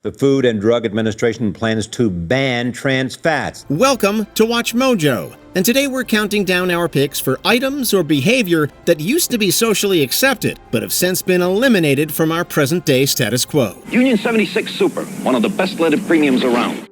The Food and Drug Administration plans to ban trans fats. Welcome to Watch Mojo, and today we're counting down our picks for items or behavior that used to be socially accepted, but have since been eliminated from our present-day status quo. Union 76 Super, one of the best leaded premiums around.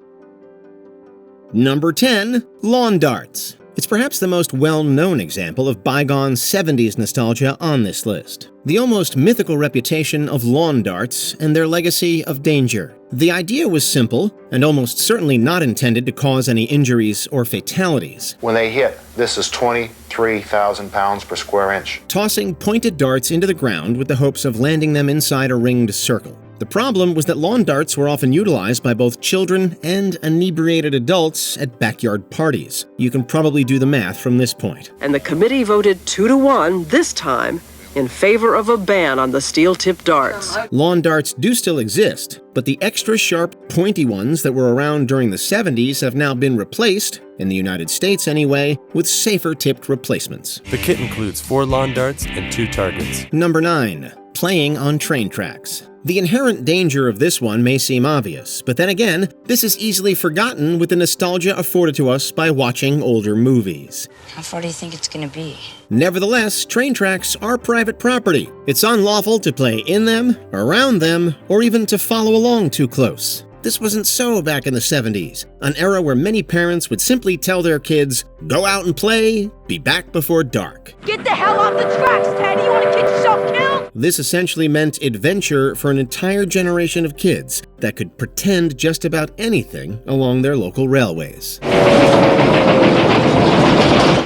Number 10, lawn darts. It's perhaps the most well-known example of bygone 70s nostalgia on this list. The almost mythical reputation of lawn darts and their legacy of danger. The idea was simple and almost certainly not intended to cause any injuries or fatalities. When they hit, this is 23,000 pounds per square inch. Tossing pointed darts into the ground with the hopes of landing them inside a ringed circle. The problem was that lawn darts were often utilized by both children and inebriated adults at backyard parties. You can probably do the math from this point. And the committee voted 2-1 this time in favor of a ban on the steel-tipped darts. Lawn darts do still exist, but the extra sharp, pointy ones that were around during the 70s have now been replaced, in the United States anyway, with safer-tipped replacements. The kit includes 4 lawn darts and 2 targets. Number 9. Playing on train tracks. The inherent danger of this one may seem obvious, but then again, this is easily forgotten with the nostalgia afforded to us by watching older movies. How far do you think it's going to be? Nevertheless, train tracks are private property. It's unlawful to play in them, around them, or even to follow along too close. This wasn't so back in the 70s, an era where many parents would simply tell their kids, go out and play, be back before dark. Get the hell off the tracks, Ted! You want to get yourself killed? This essentially meant adventure for an entire generation of kids that could pretend just about anything along their local railways.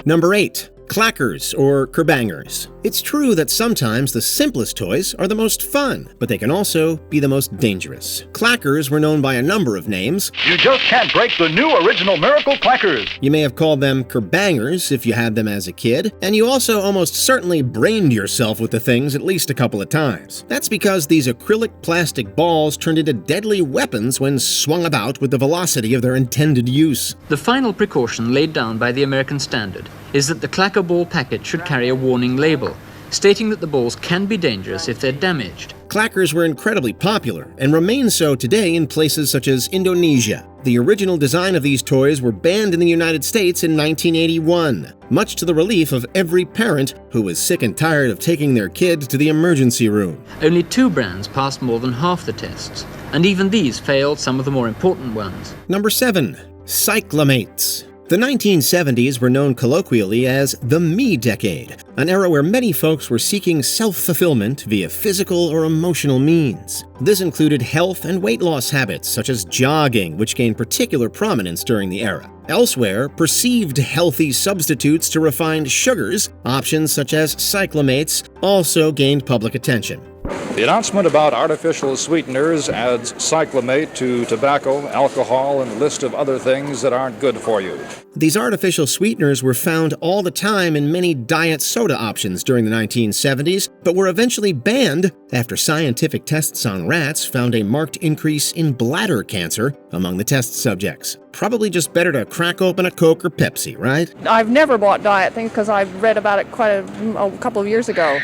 Number 8. Clackers, or ker-bangers. It's true that sometimes the simplest toys are the most fun, but they can also be the most dangerous. Clackers were known by a number of names. You just can't break the new original Miracle Clackers. You may have called them ker-bangers if you had them as a kid, and you also almost certainly brained yourself with the things at least a couple of times. That's because these acrylic plastic balls turned into deadly weapons when swung about with the velocity of their intended use. The final precaution laid down by the American standard is that the clacker ball packet should carry a warning label, stating that the balls can be dangerous if they're damaged. Clackers were incredibly popular and remain so today in places such as Indonesia. The original design of these toys were banned in the United States in 1981, much to the relief of every parent who was sick and tired of taking their kid to the emergency room. Only 2 brands passed more than half the tests, and even these failed some of the more important ones. Number 7. Cyclamates. The 1970s were known colloquially as the me decade, an era where many folks were seeking self-fulfillment via physical or emotional means. This included health and weight loss habits such as jogging, which gained particular prominence during the era. Elsewhere, perceived healthy substitutes to refined sugars, options such as Cyclamates, also gained public attention. The announcement about artificial sweeteners adds cyclamate to tobacco, alcohol, and a list of other things that aren't good for you. These artificial sweeteners were found all the time in many diet soda options during the 1970s, but were eventually banned after scientific tests on rats found a marked increase in bladder cancer among the test subjects. Probably just better to crack open a Coke or Pepsi, right? I've never bought diet things because I've read about it quite a couple of years ago,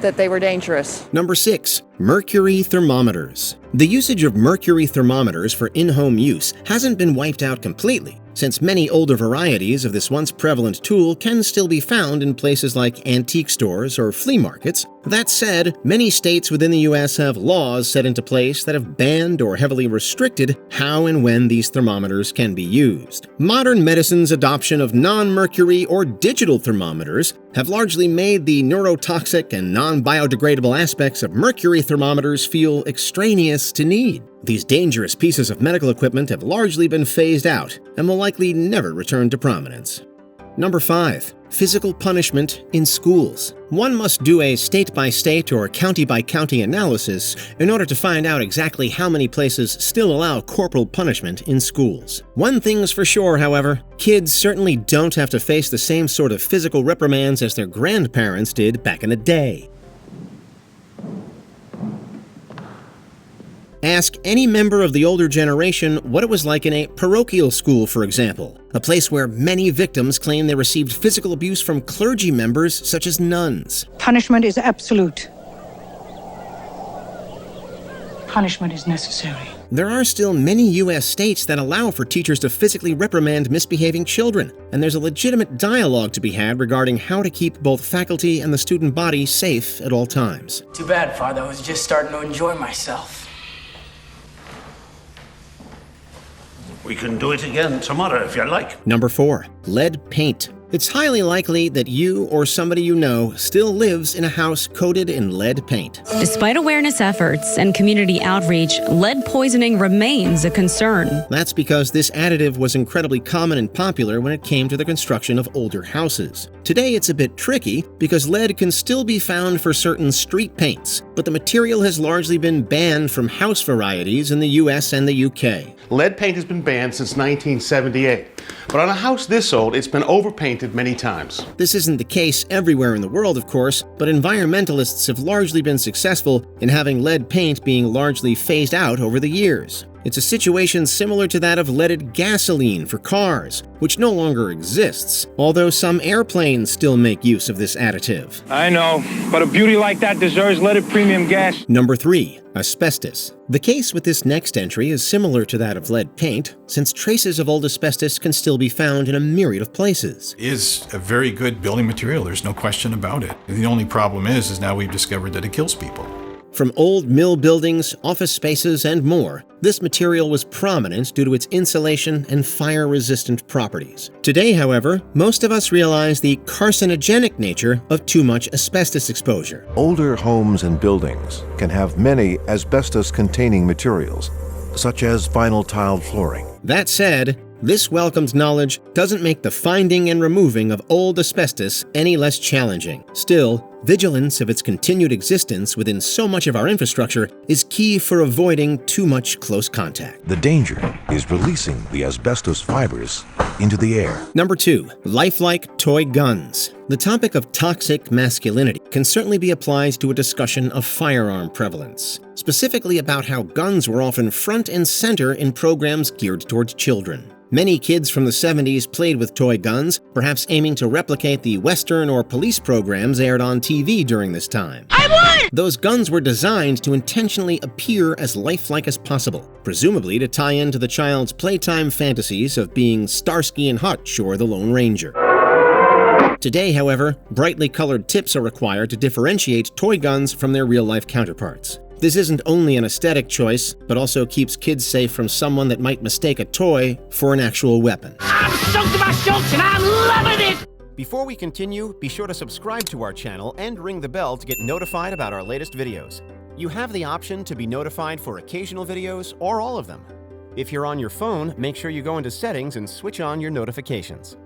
that they were dangerous. Number 6. Mercury thermometers. The usage of mercury thermometers for in-home use hasn't been wiped out completely, since many older varieties of this once prevalent tool can still be found in places like antique stores or flea markets. That said, many states within the U.S. have laws set into place that have banned or heavily restricted how and when these thermometers can be used. Modern medicine's adoption of non-mercury or digital thermometers have largely made the neurotoxic and non-biodegradable aspects of mercury thermometers feel extraneous to need. These dangerous pieces of medical equipment have largely been phased out and will likely never return to prominence. Number 5. Physical punishment in schools. One must do a state-by-state or county-by-county analysis in order to find out exactly how many places still allow corporal punishment in schools. One thing's for sure, however, kids certainly don't have to face the same sort of physical reprimands as their grandparents did back in the day. Ask any member of the older generation what it was like in a parochial school, for example, a place where many victims claim they received physical abuse from clergy members such as nuns. Punishment is absolute. Punishment is necessary. There are still many U.S. states that allow for teachers to physically reprimand misbehaving children, and there's a legitimate dialogue to be had regarding how to keep both faculty and the student body safe at all times. Too bad, Father. I was just starting to enjoy myself. We can do it again tomorrow if you like. Number 4. Lead paint. It's highly likely that you or somebody you know still lives in a house coated in lead paint. Despite awareness efforts and community outreach, lead poisoning remains a concern. That's because this additive was incredibly common and popular when it came to the construction of older houses. Today it's a bit tricky because lead can still be found for certain street paints, but the material has largely been banned from house varieties in the US and the UK. Lead paint has been banned since 1978. But on a house this old, it's been overpainted many times. This isn't the case everywhere in the world, of course, but environmentalists have largely been successful in having lead paint being largely phased out over the years. It's a situation similar to that of leaded gasoline for cars, which no longer exists, although some airplanes still make use of this additive. I know, but a beauty like that deserves leaded premium gas. Number 3. Asbestos. The case with this next entry is similar to that of lead paint, since traces of old asbestos can still be found in a myriad of places. It is a very good building material, there's no question about it. The only problem is now we've discovered that it kills people. From old mill buildings, office spaces, and more, this material was prominent due to its insulation and fire-resistant properties. Today, however, most of us realize the carcinogenic nature of too much asbestos exposure. Older homes and buildings can have many asbestos-containing materials, such as vinyl tiled flooring. That said, this welcomed knowledge doesn't make the finding and removing of old asbestos any less challenging. Still, vigilance of its continued existence within so much of our infrastructure is key for avoiding too much close contact. The danger is releasing the asbestos fibers into the air. Number 2. Lifelike toy guns. The topic of toxic masculinity can certainly be applied to a discussion of firearm prevalence, specifically about how guns were often front and center in programs geared towards children. Many kids from the 70s played with toy guns, perhaps aiming to replicate the Western or police programs aired on TV during this time. I won! Those guns were designed to intentionally appear as lifelike as possible, presumably to tie into the child's playtime fantasies of being Starsky and Hutch or the Lone Ranger. Today, however, brightly colored tips are required to differentiate toy guns from their real-life counterparts. This isn't only an aesthetic choice, but also keeps kids safe from someone that might mistake a toy for an actual weapon. I'm soaked to my shorts and I'm loving it! Before we continue, be sure to subscribe to our channel and ring the bell to get notified about our latest videos. You have the option to be notified for occasional videos or all of them. If you're on your phone, make sure you go into Settings and switch on your notifications.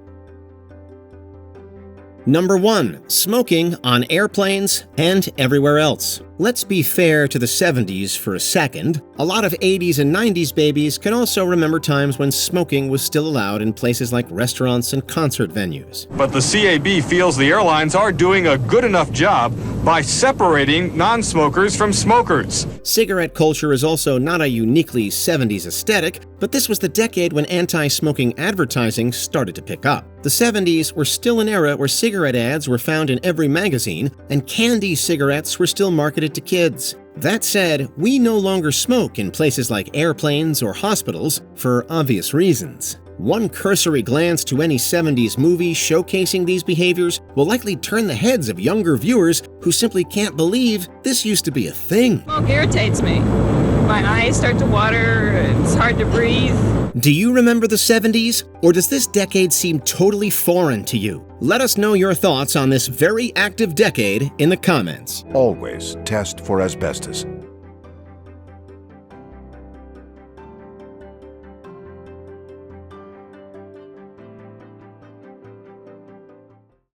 Number 1. Smoking on airplanes and everywhere else. Let's be fair to the 70s for a second. A lot of 80s and 90s babies can also remember times when smoking was still allowed in places like restaurants and concert venues. But the CAB feels the airlines are doing a good enough job by separating non-smokers from smokers. Cigarette culture is also not a uniquely 70s aesthetic, but this was the decade when anti-smoking advertising started to pick up. The 70s were still an era where cigarette ads were found in every magazine, and candy cigarettes were still marketed to kids. That said, we no longer smoke in places like airplanes or hospitals for obvious reasons. One cursory glance to any 70s movie showcasing these behaviors will likely turn the heads of younger viewers who simply can't believe this used to be a thing. Smoke irritates me. My eyes start to water, it's hard to breathe. Do you remember the 70s, or does this decade seem totally foreign to you? Let us know your thoughts on this very active decade in the comments. Always test for asbestos.